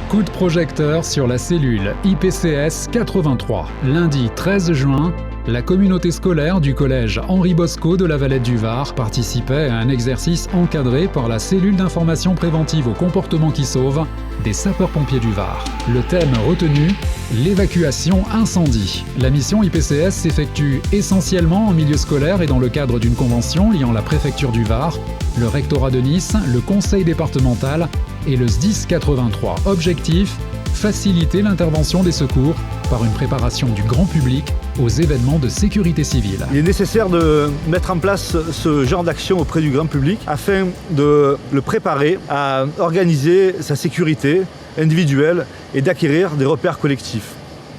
Coup de projecteur sur la cellule IPCS 83. Lundi 13 juin, la communauté scolaire du collège Henri Bosco de la Valette du Var participait à un exercice encadré par la cellule d'information préventive au comportement qui sauve des sapeurs-pompiers du Var. Le thème retenu, l'évacuation incendie. La mission IPCS s'effectue essentiellement en milieu scolaire et dans le cadre d'une convention liant la préfecture du Var, le rectorat de Nice, le conseil départemental et le SDIS 83. Objectif, faciliter l'intervention des secours par une préparation du grand public aux événements de sécurité civile. Il est nécessaire de mettre en place ce genre d'action auprès du grand public afin de le préparer à organiser sa sécurité individuelle et d'acquérir des repères collectifs.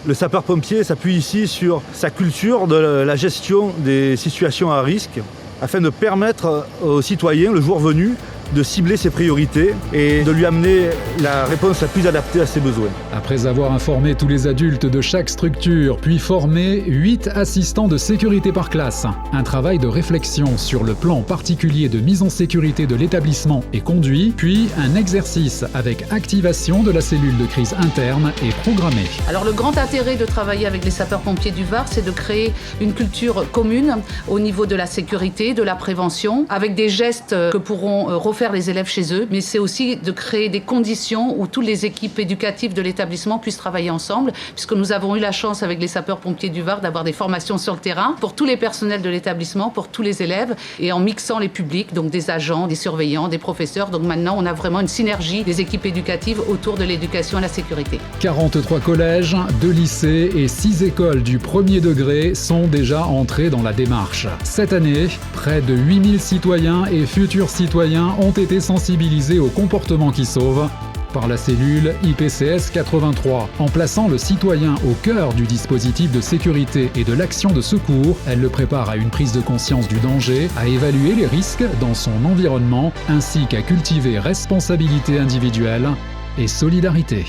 Le sapeur-pompier s'appuie ici sur sa culture de la gestion des situations à risque afin de permettre aux citoyens, le jour venu, de cibler ses priorités et de lui amener la réponse la plus adaptée à ses besoins. Après avoir informé tous les adultes de chaque structure, puis formé 8 assistants de sécurité par classe, un travail de réflexion sur le plan particulier de mise en sécurité de l'établissement est conduit, puis un exercice avec activation de la cellule de crise interne est programmé. Alors le grand intérêt de travailler avec les sapeurs-pompiers du Var, c'est de créer une culture commune au niveau de la sécurité, de la prévention, avec des gestes que pourront refaire les élèves chez eux, mais c'est aussi de créer des conditions où toutes les équipes éducatives de l'établissement puissent travailler ensemble, puisque nous avons eu la chance avec les sapeurs-pompiers du Var d'avoir des formations sur le terrain pour tous les personnels de l'établissement, pour tous les élèves, et en mixant les publics, donc des agents, des surveillants, des professeurs. Donc maintenant, on a vraiment une synergie des équipes éducatives autour de l'éducation et la sécurité. 43 collèges, 2 lycées et 6 écoles du premier degré sont déjà entrés dans la démarche. Cette année, près de 8000 citoyens et futurs citoyens ont été sensibilisés au comportement qui sauve par la cellule IPCS 83. En plaçant le citoyen au cœur du dispositif de sécurité et de l'action de secours, elle le prépare à une prise de conscience du danger, à évaluer les risques dans son environnement, ainsi qu'à cultiver responsabilité individuelle et solidarité.